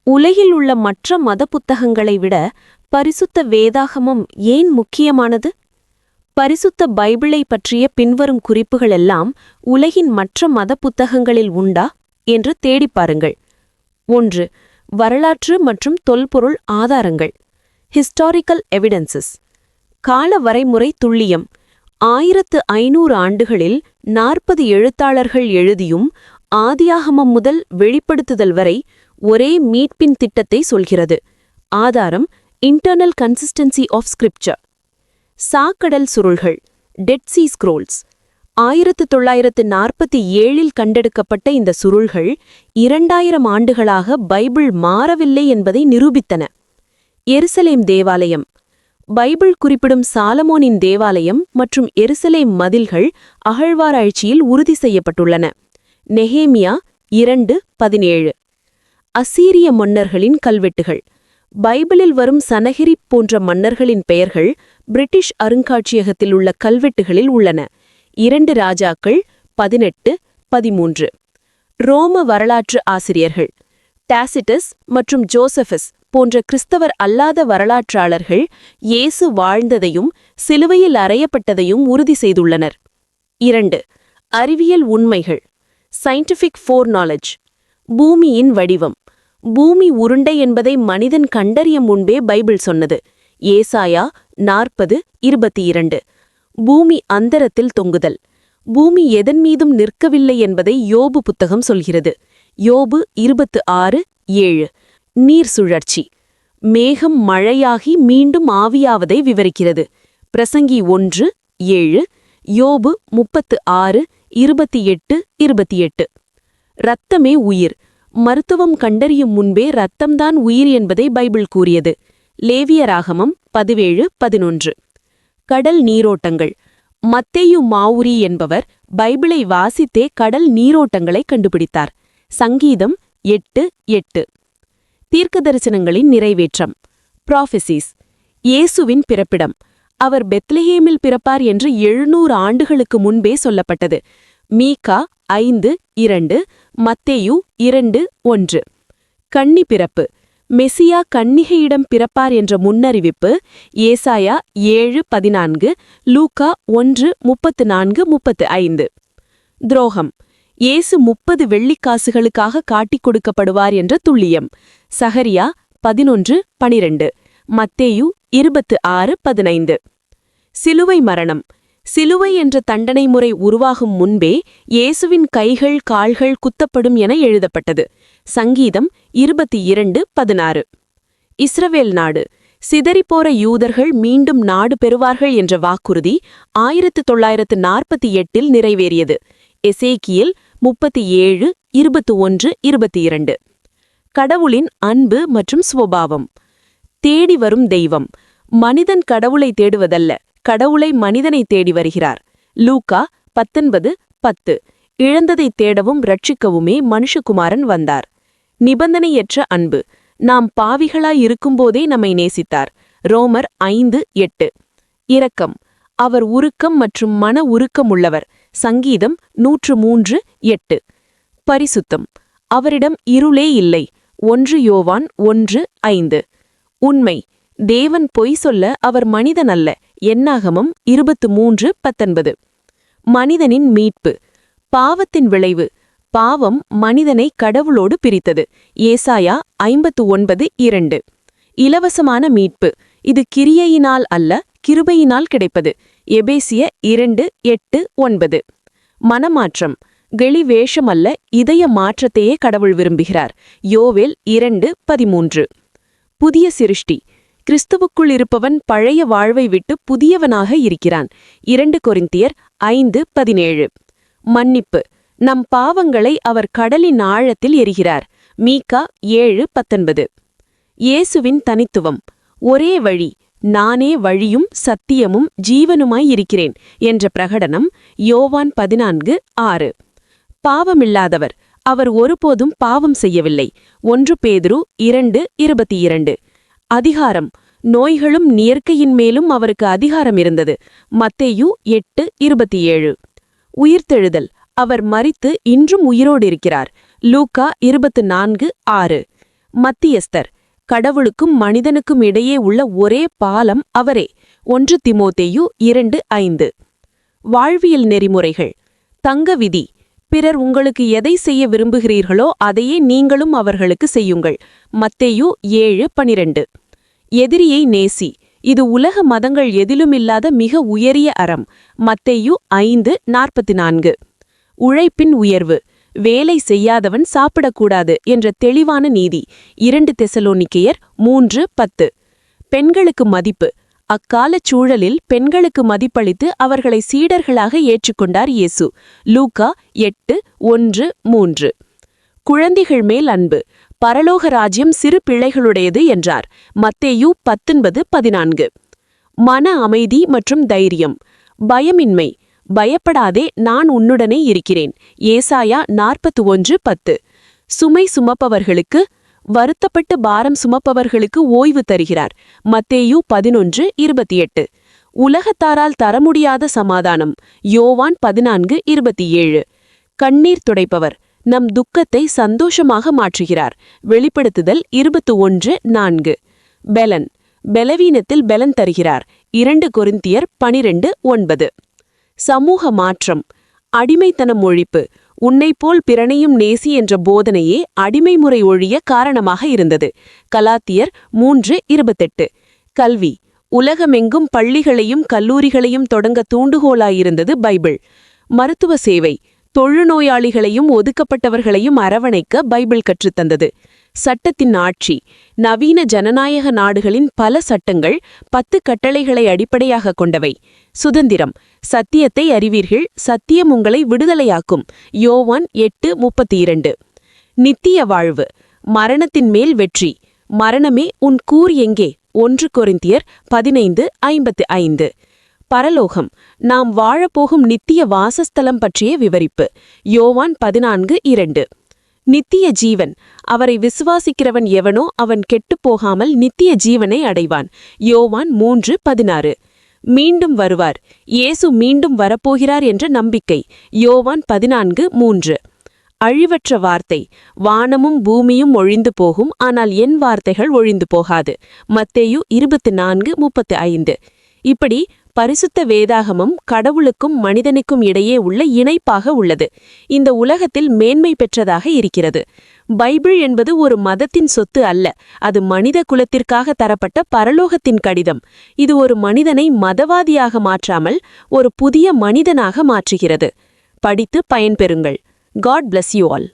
உலகில் உள்ள மற்ற மத புத்தகங்களை விட பரிசுத்த வேதாகமம் ஏன் முக்கியமானது? பரிசுத்த பைபிளை பற்றிய பின்வரும் குறிப்புகள் எல்லாம் உலகின் மற்ற மத புத்தகங்களில் உண்டா என்று தேடிப் பாருங்கள். 1. வரலாற்று மற்றும் தொல்பொருள் ஆதாரங்கள். Historical evidences. கால வரைமுறை துல்லியம். 1500 ஆண்டுகளில் 40 எழுத்தாளர்கள் எழுதியும் ஆதியாகமம் முதல் வெளிப்படுத்துதல் வரை ஒரே மீட்பின் திட்டத்தை சொல்கிறது. ஆதாரம் இன்டர்னல் கன்சிஸ்டன்சி ஆஃப் ஸ்கிரிப்சர். சாக்கடல் சுருள்கள். டெட் சீ ஸ்க்ரோல்ஸ். 1947இல் கண்டெடுக்கப்பட்ட இந்த சுருள்கள் 2000 ஆண்டுகளாக பைபிள் மாறவில்லை என்பதை நிரூபித்தன. எருசலேம் தேவாலயம். பைபிள் குறிப்பிடும் சாலமோனின் தேவாலயம் மற்றும் எருசலேம் மதில்கள் அகழ்வாராய்ச்சியில் உறுதி செய்யப்பட்டுள்ளன. நெகேமியா 2:17. அசீரிய மன்னர்களின் கல்வெட்டுகள். பைபிளில் வரும் சனகெரிப் போன்ற மன்னர்களின் பெயர்கள் பிரிட்டிஷ் அருங்காட்சியகத்தில் உள்ள கல்வெட்டுகளில் உள்ளன. 2 ராஜாக்கள் 18:13. ரோம வரலாற்று ஆசிரியர்கள். டாசிட்டஸ் மற்றும் ஜோசபஸ் போன்ற கிறிஸ்தவர் அல்லாத வரலாற்றாளர்கள் இயேசு வாழ்ந்ததையும் சிலுவையில் அறையப்பட்டதையும் உறுதி செய்துள்ளனர். 2. அறிவியல் உண்மைகள். சயின்டிஃபிக் ஃபோர்நாலெட்ஜ். பூமியின் வடிவம். பூமி உருண்டை என்பதை மனிதன் கண்டறிய முன்பே பைபிள் சொன்னது. ஏசாயா 40:22. பூமி அந்தரத்தில் தொங்குதல். பூமி எதன் மீதும் நிற்கவில்லை என்பதை யோபு புத்தகம் சொல்கிறது. யோபு 26:7. நீர் சுழற்சி. மேகம் மழையாகி மீண்டும் ஆவியாவதை விவரிக்கிறது. பிரசங்கி 1:7. யோபு 36:28. இரத்தமே உயிர். மருத்துவம் கண்டறியும் முன்பே இரத்தம்தான் உயிர் என்பதை பைபிள் கூறியது. லேவியராகமம் 17:11. கடல் நீரோட்டங்கள். மத்தேயு மாவுரி என்பவர் பைபிளை வாசித்தே கடல் நீரோட்டங்களை கண்டுபிடித்தார். சங்கீதம் 8:8. தீர்க்கதரிசனங்களின் நிறைவேற்றம். ப்ராஃபெசிஸ். இயேசுவின் பிறப்பிடம். அவர் பெத்லஹேமில் பிறப்பார் என்று 700 ஆண்டுகளுக்கு முன்பே சொல்லப்பட்டது. மீகா 5:2. மத்தேயு 2:1. கன்னி பிறப்பு. மெசியா கன்னிகையிடம் பிறப்பார் என்ற முன்னறிவிப்பு ஏசாயா 7:14. லூக்கா 1:34-35. துரோகம். இயேசு 30 வெள்ளிக்காசுகளுக்காக காட்டிக் கொடுக்கப்படுவார் என்ற துல்லியம். சகரியா 11:12. மத்தேயு 26:15. சிலுவை மரணம். சிலுவை என்ற தண்டனை முறை உருவாகும் முன்பே இயேசுவின் கைகள் கால்கள் குத்தப்படும் என எழுதப்பட்டது. சங்கீதம் 22:16. இஸ்ரவேல் நாடு. சிதறிப்போற யூதர்கள் மீண்டும் நாடு பெறுவார்கள் என்ற வாக்குறுதி 1948இல் நிறைவேறியது. எசேக்கியேல் 37:21-22. கடவுளின் அன்பு மற்றும் சுபாவம். தேடி வரும் தெய்வம். மனிதன் கடவுளை தேடுவதல்ல, கடவுளை மனிதனை தேடி வருகிறார். லூக்கா 19:10. இழந்ததை தேடவும் ரட்சிக்கவுமே மனுஷகுமாரன் வந்தார். நிபந்தனையற்ற அன்பு. நாம் பாவிகளாய் இருக்கும்போதே நம்மை நேசித்தார். ரோமர் 5:8. இரக்கம். அவர் உருக்கம் மற்றும் மன உருக்கம் உள்ளவர். சங்கீதம் 103:8. பரிசுத்தம். அவரிடம் இருளே இல்லை. 1 யோவான் 1:5. உண்மை. தேவன் பொய் சொல்ல அவர் மனிதன் அல்ல. என்னாகமம் 23:19. மனிதனின் மீட்பு. பாவத்தின் விளைவு. பாவம் மனிதனை கடவுளோடு பிரித்தது. ஏசாயா 59:2. இலவசமான மீட்பு. இது கிரியையினால் அல்ல, கிருபையினால் கிடைப்பது. எபேசிய 2:8-9. மனமாற்றம். கெளிவேஷம் அல்ல, இதய மாற்றத்தையே கடவுள் விரும்புகிறார். யோவேல் 2:13. புதிய சிருஷ்டி. கிறிஸ்துவுக்குள் இருப்பவன் பழைய வாழ்வை விட்டு புதியவனாக இருக்கிறான். 2 கொரிந்தியர் 5:17. மன்னிப்பு. நம் பாவங்களை அவர் கடலின் ஆழத்தில் எரிகிறார். மீகா 7:19. இயேசுவின் தனித்துவம். ஒரே வழி. நானே வழியும் சத்தியமும் ஜீவனுமாய் இருக்கிறேன் என்ற பிரகடனம். யோவான் 14:6. பாவமில்லாதவர். அவர் ஒருபோதும் பாவம் செய்யவில்லை. 1 பேதுரு 2:22. அதிகாரம். நோய்களும் இயற்கையின் மேலும் அவருக்கு அதிகாரம் இருந்தது. மத்தேயு 8:27. உயிர்த்தெழுதல். அவர் மரித்து இன்றும் உயிரோடு இருக்கிறார். லூக்கா 24:6. மத்தியஸ்தர், கடவுளுக்கும் மனிதனுக்கும் இடையே உள்ள ஒரே பாலம் அவரே. 1 தீமோத்தேயு 2:5. வாழ்வியல் நெறிமுறைகள். தங்க விதி. பிறர் உங்களுக்கு எதை செய்ய விரும்புகிறீர்களோ அதையே நீங்களும் அவர்களுக்கு செய்யுங்கள். மத்தேயு 7:12. எதிரியை நேசி. இது உலக மதங்கள் எதிலுமில்லாத மிக உயரிய அறம். மத்தேயு 5:44. உழைப்பின் உயர்வு. வேலை செய்யாதவன் சாப்பிடக்கூடாது என்ற தெளிவான நீதி. 2 தெசலோனிக்கேயர் 3:10. பெண்களுக்கு மதிப்பு. அக்காலச் சூழலில் பெண்களுக்கு மதிப்பளித்து அவர்களை சீடர்களாக ஏற்றுக்கொண்டார் இயேசு. லூக்கா 8:1-3. குழந்தைகள் மேல் அன்பு. பரலோக ராஜ்யம் சிறு பிள்ளைகளுடையது என்றார். மத்தேயு 19:14. மன அமைதி மற்றும் தைரியம். பயமின்மை. பயப்படாதே, நான் உன்னுடனே இருக்கிறேன். ஏசாயா 41:10. சுமை சுமப்பவர்களுக்கு, வருத்தப்பட்டு பாரம் சுமப்பவர்களுக்கு ஓய்வு தருகிறார். மத்தேயு 11:28. உலகத்தாரால் தர முடியாத சமாதானம். யோவான் 14:27. கண்ணீர் துடைப்பவர். நம் துக்கத்தை சந்தோஷமாக மாற்றுகிறார். வெளிப்படுத்துதல் 21:4. பெலன். பலவீனத்தில் பெலன் தருகிறார். 2 கொரிந்தியர் 12:9. சமூக மாற்றம். அடிமைத்தனம் ஒழிப்பு. உன்னைப்போல் பிறனையும் நேசி என்ற போதனையே அடிமை முறை ஒழிய காரணமாக இருந்தது. கலாத்தியர் 3:28. கல்வி. உலகமெங்கும் பள்ளிகளையும் கல்லூரிகளையும் தொடங்க தூண்டுகோலாயிருந்தது பைபிள். மருத்துவ சேவை. தொழுநோயாளிகளையும் ஒதுக்கப்பட்டவர்களையும் அரவணைக்க பைபிள் கற்றுத்தந்தது. சட்டத்தின் ஆட்சி. நவீன ஜனநாயக நாடுகளின் பல சட்டங்கள் 10 கட்டளைகளை அடிப்படையாக கொண்டவை. சுதந்திரம். சத்தியத்தை அறிவீர்கள், சத்தியம் உங்களை விடுதலையாக்கும். யோவான் 8:32. நித்திய வாழ்வு. மரணத்தின் மேல் வெற்றி. மரணமே உன் கூர் எங்கே? 1 கொரிந்தியர் 15:55. பரலோகம். நாம் வாழப்போகும் நித்திய வாசஸ்தலம் பற்றிய விவரிப்பு. யோவான் 14:2. நித்திய ஜீவன். அவரை விசுவாசிக்கிறவன் எவனோ அவன் கெட்டுப்போகாமல் நித்திய ஜீவனை அடைவான். யோவான் 3:16. மீண்டும் வருவார். இயேசு மீண்டும் வரப்போகிறார் என்ற நம்பிக்கை. யோவான் 14:3. அழிவற்ற வார்த்தை. வானமும் பூமியும் ஒழிந்து போகும், ஆனால் என் வார்த்தைகள் ஒழிந்து போகாது. மத்தேயு 24:35. இப்படி பரிசுத்த வேதாகமம் கடவுளுக்கும் மனிதனுக்கும் இடையே உள்ள இணைப்பாக உள்ளது. இந்த உலகத்தில் மேன்மை பெற்றதாக இருக்கிறது. பைபிள் என்பது ஒரு மதத்தின் சொத்து அல்ல, அது மனித குலத்திற்காக தரப்பட்ட பரலோகத்தின் கடிதம். இது ஒரு மனிதனை மதவாதியாக மாற்றாமல் ஒரு புதிய மனிதனாக மாற்றுகிறது. படித்து பயன்பெறுங்கள். God bless you all.